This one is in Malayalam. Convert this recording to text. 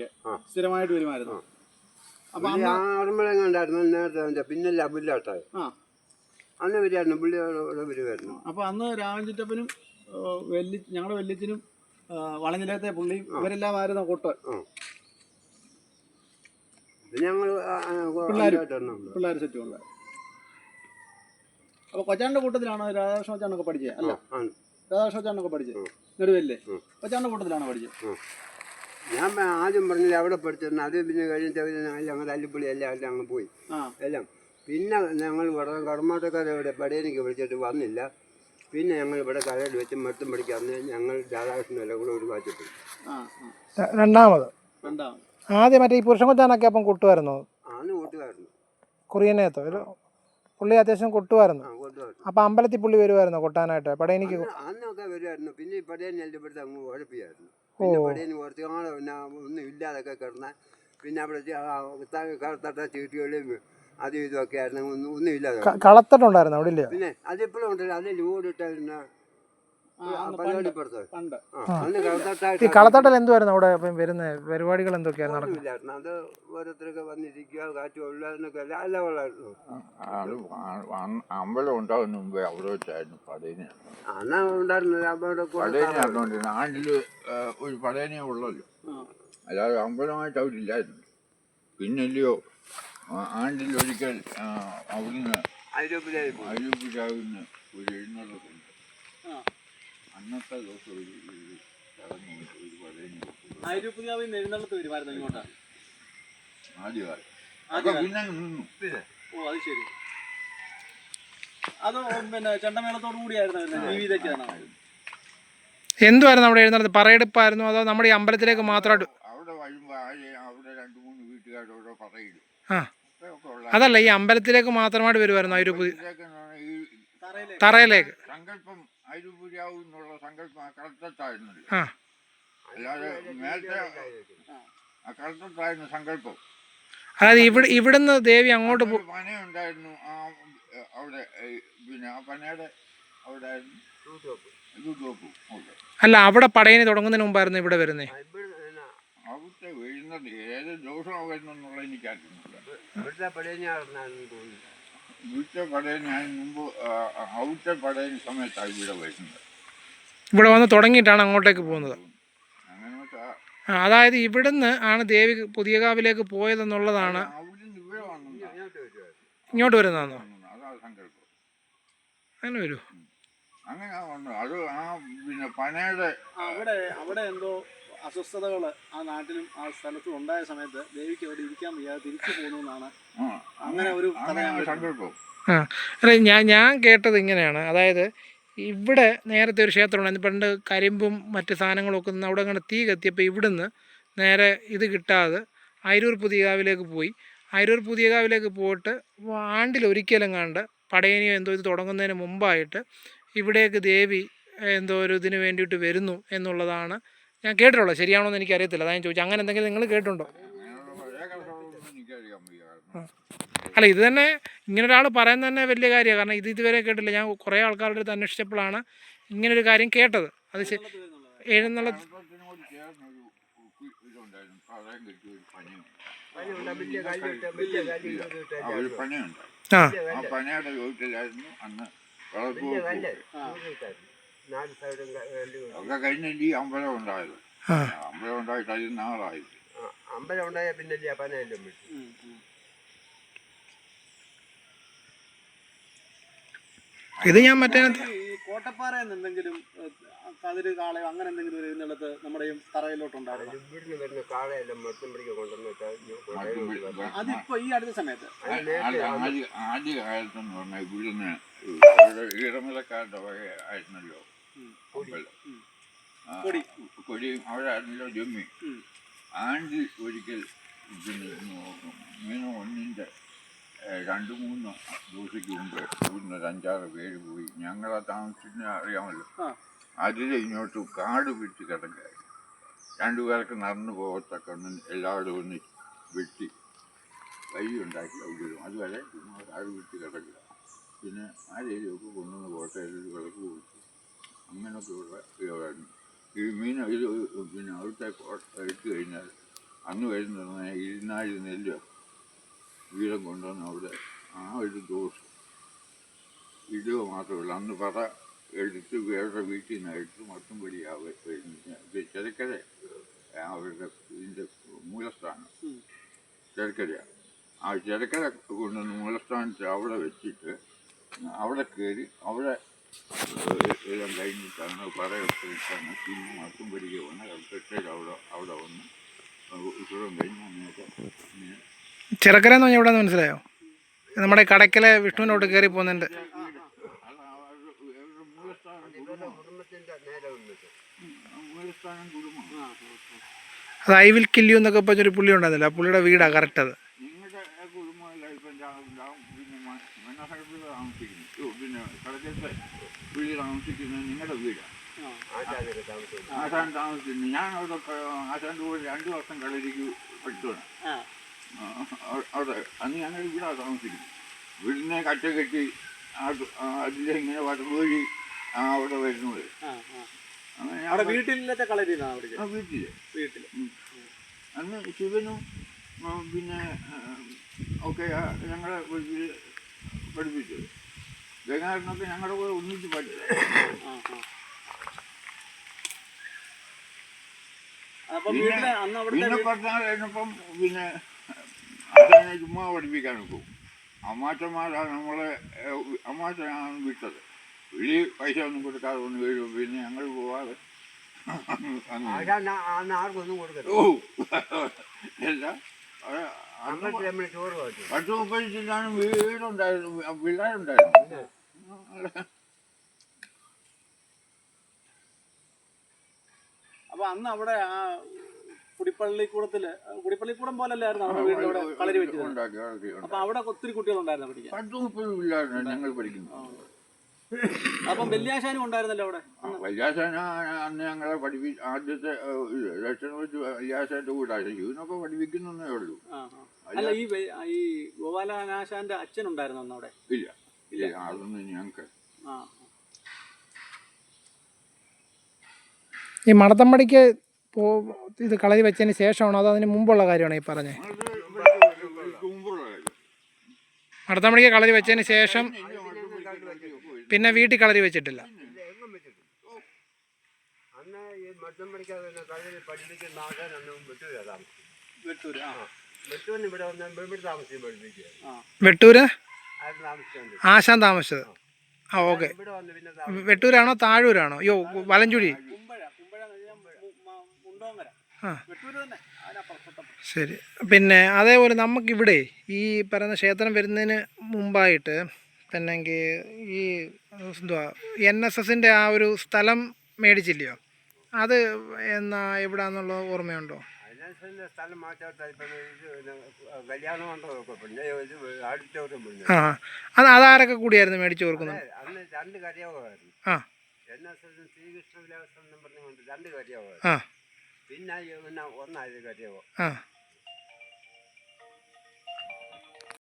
പള്ളിക്ക് സ്ഥിരമായിട്ട് വരുമായിരുന്നു. അപ്പൊ ആറുമ്പോഴെങ്ങാണ്ടായിരുന്നു നേരത്തെ, പിന്നല്ല പുല്ലാട്ടായി അന്ന് വരുമായിരുന്നു, പുള്ളിയോടെ വരുമായിരുന്നു. അപ്പൊ അന്ന് രാമൻചിറ്റപ്പനും ഞങ്ങളുടെ വല്യച്ഛനും വളഞ്ഞിലത്തെ പുള്ളി ഇവരെല്ലാം ആയിരുന്നു കൊട്ട്. പിള്ളേർ സെറ്റുമുള്ള. അപ്പൊ കൊച്ചാന്റെ കൂട്ടത്തിലാണോ രാധാകൃഷ്ണ കൊച്ചാനൊക്കെ പഠിച്ചത്? അല്ല, രാധാകൃഷ്ണ കൊച്ചാനൊക്കെ പഠിച്ചത് നെടുവല്ലേ കൊച്ചാന്റെ കൂട്ടത്തിലാണോ പഠിച്ചത്? ഞാൻ ആദ്യം പറഞ്ഞില്ല അവിടെ പഠിച്ചിരുന്നു. അത് പിന്നെ കഴിഞ്ഞിട്ട് ഞങ്ങൾ തല്ലിപ്പുള്ളി എല്ലാം അങ്ങ് പോയി എല്ലാം. പിന്നെ ഞങ്ങൾ ഇവിടെ കടമാട്ടക്കാരെ പടയനിക്ക് വിളിച്ചിട്ട് വന്നില്ല. പിന്നെ ഞങ്ങൾ ഇവിടെ കടയിൽ വെച്ച് മട്ടും പഠിക്കാന്ന് ഞങ്ങൾ രാധാകൃഷ്ണനെല്ലാം കൂടെ ഒരു വാച്ചപ്പെട്ടു. രണ്ടാമത് ആദ്യം മറ്റേ ഈ പുരുഷൻ കൊച്ചാനൊക്കെ അപ്പം കൊട്ടുമായിരുന്നു. അന്ന് കൊട്ടുമായിരുന്നു. കുറിയനേത്തോ പുള്ളി അത്യാവശ്യം കൊട്ടുമായിരുന്നു. അപ്പൊ അമ്പലത്തിൽ പുള്ളി വരുമായിരുന്നു കൊട്ടാനായിട്ട് പടയനിക്ക്? അന്നൊക്കെ വരുമായിരുന്നു. പിന്നെ ഈ പടയനി ഇവിടുത്തെ അങ്ങ് ഉഴപ്പിയായിരുന്നു. പിന്നെ പടയനി കുറച്ച് നാളെ പിന്നെ ഒന്നും ഇല്ലാതൊക്കെ കിടന്ന പിന്നെ അവിടെ കളത്തട്ട ചീട്ടുകളും അതും ഇതൊക്കെ ആയിരുന്നു. ഒന്നും ഇല്ലാതെ കളത്തട്ടുണ്ടായിരുന്നു അവിടെ ഇല്ല. പിന്നെ അതിപ്പോഴും ഉണ്ടല്ലോ, അത് ലൂടിട്ട ഈ കളത്തട്ടൽ എന്തുവായിരുന്നു അവിടെ വരുന്ന പരിപാടികൾ? എന്തൊക്കെയായിരുന്നു നടക്കുന്നില്ലായിരുന്നു. അത് ഓരോരുത്തരൊക്കെ വന്നിരിക്കുക, കാറ്റ് കൊള്ളാന്നൊക്കെ അല്ല കൊള്ളായിരുന്നു. അമ്പലം ഉണ്ടാകുന്ന മുമ്പേ അവിടെ വെച്ചായിരുന്നു പടയനി. അന്നാ ഉണ്ടായിരുന്നില്ല. ആണ്ടില് ഒരു പടയനിയെ ഉള്ളല്ലോ, അല്ലാതെ അമ്പലമായിട്ട് അവരില്ലായിരുന്നു. പിന്നല്ലയോ ആണ്ടിലൊരിക്കൽ അവിടുന്ന് അയ്യൂപ്പിലാവുന്ന ഒരു എഴുന്നള്ളത്തുണ്ട്. അന്നത്തെ ദിവസം ഒരു പടയനി ആദ്യകാലം പിന്നെ നിന്നു. ഓ അത് ശരി. അത് പിന്നെ ചെണ്ടമേളത്തോടു കൂടിയായിരുന്നു ജീവിതമൊക്കെയാണ്. എന്തുവായിരുന്നു അവിടെ എഴുന്നള്ളത്ത്? പറയെടുപ്പായിരുന്നു അതോ നമ്മുടെ ഈ അമ്പലത്തിലേക്ക് മാത്രമായിട്ട്? അവിടെ വരുമ്പോ അവിടെ 2-3 വീട്ടുകാരോടോ പറയിടും. അതല്ല, ഈ അമ്പലത്തിലേക്ക് മാത്രമായിട്ട് വരുമായിരുന്നു തറയിലേക്ക്? സങ്കല്പം അയ്യൂപ്പുരാവ് എന്നുള്ള സങ്കല്പം കളത്തട്ടായിരുന്നല്ലോ, അല്ലാതെ നേരത്തെ കളത്തട്ടായിരുന്നു സങ്കല്പം. അതായത് ഇവിടുന്ന് ദേവി അങ്ങോട്ട് പനയുണ്ടായിരുന്നു അവിടെ. പിന്നെ ആ പനയുടെ അവിടെ ആയിരുന്നു. അല്ല, അവിടെ പടയണി തുടങ്ങുന്നതിന് മുമ്പായിരുന്നു ഇവിടെ വരുന്നേ? അവിടുത്തെ വരുന്നത് ഏത് ദിവസം വരുന്നെന്നുള്ള എനിക്കറിയുന്നില്ല. ഇവിടുത്തെ പടയനി ഞാൻ മുമ്പ് അവിടുത്തെ പടയനി സമയത്താണ് ഇവിടെ വരുന്നത്. ഇവിടെ വന്ന് തുടങ്ങിയിട്ടാണ് അങ്ങോട്ടേക്ക് പോകുന്നത്. അതായത് ഇവിടുന്ന് ആണ് ദേവി പുതിയകാവിലേക്ക് പോയതെന്നുള്ളതാണ്. ഇങ്ങോട്ട് വരുന്നതാണോ? അങ്ങനെ വരൂ. അങ്ങനെ അത് പിന്നെ പനയുടെ അവിടെ എന്തോ അസ്വസ്ഥതകൾ ആ നാട്ടിലും ആ സ്ഥലത്തും ഉണ്ടായ സമയത്ത് ദേവിക്ക് അവിടെ ഇരിക്കാൻ വയ്യാതെ തിരിച്ചു പോകുന്നതാണ് അങ്ങനെ ഒരു സങ്കല്പം. അല്ല, ഞാൻ കേട്ടത് ഇങ്ങനെയാണ്. അതായത് ഇവിടെ നേരത്തെ ഒരു ക്ഷേത്രം ഉണ്ടായിരുന്നു. പണ്ട് കരിമ്പും മറ്റ് സാധനങ്ങളൊക്കെ നിന്ന് അവിടെ അങ്ങനെ തീ കത്തിയപ്പോൾ ഇവിടുന്ന് നേരെ ഇത് കിട്ടാതെ അയിരൂർ പുതിയകാവിലേക്ക് പോയി. അയിരൂർ പുതിയകാവിലേക്ക് പോയിട്ട് ആണ്ടിലൊരിക്കലും കണ്ട് പടയനിയോ എന്തോ ഇത് തുടങ്ങുന്നതിന് മുമ്പായിട്ട് ഇവിടേക്ക് ദേവി എന്തോ ഒരു ഇതിന് വേണ്ടിയിട്ട് വരുന്നു എന്നുള്ളതാണ് ഞാൻ കേട്ടിട്ടുള്ളത്. ശരിയാണോ എന്ന് എനിക്കറിയത്തില്ല, അതാ ഞാൻ ചോദിച്ചു. അങ്ങനെ എന്തെങ്കിലും നിങ്ങൾ കേട്ടിട്ടുണ്ടോ? അല്ല, ഇത് തന്നെ ഇങ്ങനൊരാൾ പറയുന്നത് തന്നെ വലിയ കാര്യമാണ്. കാരണം ഇതുവരെ കേട്ടില്ല. ഞാൻ കുറേ ആൾക്കാരുടെ അടുത്ത് അന്വേഷിച്ചപ്പോഴാണ് ഇങ്ങനൊരു കാര്യം കേട്ടത്. അത് എഴുന്നള്ളത്ത് പനയുടെ വീട്ടിലായിരുന്നു അന്ന് ഒക്കെ കഴിഞ്ഞിട്ട് ഈ അമ്പലം ഉണ്ടായത്. അമ്പലം ഉണ്ടായിട്ട് അതിന് നാളായി. അമ്പലം ഉണ്ടായ പിന്നെ പനയെല്ലാം ഇത് ഞാൻ മറ്റേ കോട്ടപ്പാറയിൽ നിന്ന് എന്തെങ്കിലും കതിര് കാളയോ അങ്ങനെ എന്തെങ്കിലും ഒരു എഴുന്നള്ളത്ത് നമ്മുടെ തറയിലോട്ടുണ്ടായിരുന്നു. ഇവിടുന്ന് വരുന്ന കാളയെല്ലാം മട്ടുംപിടിക്ക് കൊണ്ടുവന്നിട്ട് അതിപ്പോ ഈ അടുത്ത സമയത്ത് ആദ്യ കാലത്തെന്ന് പറഞ്ഞാൽ ഇവിടുന്ന് ഇടമലക്കാരുടെ വക ആയിരുന്നല്ലോ കൊടിയും അവിടെ ആയിരുന്നല്ലോ ജമ്മി. ആണ്ടിൽ ഒരിക്കൽ മീനോ ഒന്നിൻ്റെ 2-3 ദിവസയ്ക്ക് മുമ്പ് ഇവിടുന്ന് ഒരു 5-6 പേര് പോയി. ഞങ്ങളെ താമസിക്കുന്ന അറിയാമല്ലോ, അതിൽ ഇങ്ങോട്ട് കാട് വിട്ട് കിടക്കുകയായി. 2 പേർക്ക് നടന്നു പോകത്തക്കൊന്നും എല്ലാവരും ഒന്ന് വെട്ടി വഴി ഉണ്ടാക്കി സൗകര്യം. അതുവരെ കാട് വിട്ട് കിടക്കുക. പിന്നെ ആരെയൊക്കെ കൊണ്ടുവന്ന് കോട്ടയിൽ വിളക്ക് കൊടുത്തു. അങ്ങനെയൊക്കെയുള്ള ഉപയോഗമായിരുന്നു ഈ മീൻ. ഇത് പിന്നെ അവിടുത്തെ എടുത്തു കഴിഞ്ഞാൽ അന്ന് വരുന്ന 24 നെല്ല് വീതം കൊണ്ടുവന്ന് അവിടെ ആ ഒരു ദിവസം ഇടുക മാത്രമേ ഉള്ളൂ. അന്ന് പറ എടുത്ത് വേറെ വീട്ടിൽ നിന്ന് എടുത്ത് മൊത്തം വരുന്നത് ചെറുക്കര അവരുടെ ഇതിൻ്റെ മൂലസ്ഥാനം ചെറുക്കരയാണ്. ആ ചെറുക്കര കൊണ്ടുവന്ന് മൂലസ്ഥാനത്ത് അവിടെ വെച്ചിട്ട് അവിടെ കയറി അവിടെ എല്ലാം കഴിഞ്ഞിട്ടാണ് പറയിട്ടാണ് പിന്നെ മൊത്തം വരിക വന്ന് കെട്ടേക്ക് അവിടെ വന്ന് ഉത്സവം കഴിഞ്ഞ് അങ്ങനെയൊക്കെ ഇങ്ങനെ ചെറുക്കര എന്ന് പറഞ്ഞാൽ എവിടെ മനസ്സിലായോ? നമ്മുടെ കടയ്ക്കലെ വിഷ്ണുവിനോട്ട് കയറി പോകുന്നുണ്ട്. കുടുംബത്തിൻ്റെ നേരെ വന്നിട്ട് മൂലസ്ഥാനം കുടുംബം. അത് ഐ വിൽ കില്യു എന്നൊക്കെ പറഞ്ഞൊരു പുള്ളി ഉണ്ടായിരുന്നില്ല, ആ പുള്ളിയുടെ വീടാണ് കറക്റ്റ് അത്. നിങ്ങളുടെ കുടുംബമല്ല ഇപ്പം ഉണ്ടാവും. പിന്നെ മണ്ണഹരപ്പിൽ താമസിക്കുന്നു, പിന്നെ കടക്കത്തെ വീട് താമസിക്കുന്നത് നിങ്ങളുടെ വീടാണ്. ആശാൻ താമസിക്കുന്നു. ഞാൻ അവിടെ ആശാൻ്റെ കൂടെ 2 വർഷം കളരിക്ക് പഠിച്ചോണം. അവിടെ അന്ന് ഞങ്ങൾ വീടാണ് താമസിക്കുന്നത്. വീടിനെ കറ്റ കെട്ടി അതിലെ ഇങ്ങനെ വടവഴി അവിടെ വരുന്നത്. അവിടെ വീട്ടിലത്തെ കളരിയിലാണ് വീട്ടില് അന്ന് ശിവനും പിന്നെ ഒക്കെ ഞങ്ങളെ പഠിപ്പിച്ചത്. ഗംഗാധരനൊക്കെ ഞങ്ങളുടെ കൂടെ ഒന്നിച്ച് പഠിച്ചത്. പിന്നെ പറഞ്ഞാൽ കഴിഞ്ഞപ്പം പിന്നെ അതിനെ ചുമ്മാ പഠിപ്പിക്കാൻ പോകും. അമ്മാച്ചന്മാരാണ് നമ്മളെ അമ്മാച്ചനാണ് വിട്ടത്. വലിയ പൈസ ഒന്നും കൊടുക്കാതെ ഒന്ന് കഴിയും. പിന്നെ ഞങ്ങൾ പോവാതെ ആർക്കൊന്നും കൊടുക്കരുത്. ഓ അല്ല 10-30 ജില്ലാനും വീടുണ്ടായിരുന്നു, പിള്ളേരുണ്ടായിരുന്നു. അപ്പൊ അന്ന് അവിടെ ആ കുടിപ്പള്ളിക്കൂടം പോലല്ലായിരുന്നു അവിടെ വീടിനോട് കളരി വെച്ചത്. അപ്പൊ അവിടെ ഒത്തിരി കുട്ടികളുണ്ടായിരുന്നു പഠിക്കാൻ. 10-30 പിള്ളേരാണ് ഞങ്ങൾ പഠിക്കുന്നത്. അപ്പം വല്യാശാനും ഉണ്ടായിരുന്നല്ലോ അവിടെ. വല്യാശാന അന്ന് ഞങ്ങളെ ആദ്യത്തെ ലക്ഷണം വെച്ച് വല്യാശാന്റെ കൂടായിരുന്നു. ഇവനൊക്കെ പഠിപ്പിക്കുന്നേ ഉള്ളൂ. അല്ല ഈ ഗോപാലനാശാന്റെ അച്ഛൻ ഉണ്ടായിരുന്നു അന്ന് അവിടെ? ഇല്ല, അതൊന്നും ഞങ്ങൾക്ക്. ഈ മടത്തമ്പടിക്ക് ഇത് കളരി വെച്ചതിന് ശേഷമാണോ അതോ അതിന് മുമ്പുള്ള കാര്യമാണോ ഈ പറഞ്ഞത്? മടത്തമ്പടിക്ക് കളരി വെച്ചതിന് ശേഷം പിന്നെ വീട്ടിൽ കളരി വെച്ചിട്ടില്ല. അന്ന് ഈ മഠം പഠിക്കാതെ കളരി പഠിപ്പിക്കുന്ന ആൾക്കാർ അന്ന് വെട്ടൂരിന് ഇവിടെ വന്ന് ഇവിടെ താമസിച്ച് പഠിപ്പിക്കുക. വെട്ടൂര് ആരും താമസിച്ചുണ്ട്. ആശാൻ താമസിച്ചത്. ആ ഓക്കെ. ഇവിടെ വന്ന് പിന്നെ വെട്ടൂരാണോ താഴൂരാണോ? അയ്യോ വലഞ്ചുഴി. ആ ശരി. പിന്നെ അതേപോലെ നമുക്കിവിടെ ഈ പറയുന്ന ക്ഷേത്രം വരുന്നതിന് മുമ്പായിട്ട് പിന്നെങ്കിൽ ഈ എന്തുവാ NSSൻ്റെ ആ ഒരു സ്ഥലം മേടിച്ചില്ലയോ? അത് എന്നാ എവിടാന്നുള്ള ഓർമ്മയുണ്ടോ? അതിനനുസരിച്ച് സ്ഥലം മാറ്റാത്ത ഇപ്പം കല്യാണം കൊണ്ടൊക്കെ പിന്നെ അടുത്തോട്ടും പിന്നെ അതാരൊക്കെ കൂടിയായിരുന്നു മേടിച്ചു കൊടുക്കുന്നത്? അന്ന് 2 കരയോഗമായിരുന്നു. NSS ശ്രീകൃഷ്ണ വിലാസം എന്നും പറഞ്ഞുകൊണ്ട് 2 കരയോഗമായിരുന്നു. പിന്നെ ഒന്നായത് കരയോഗം.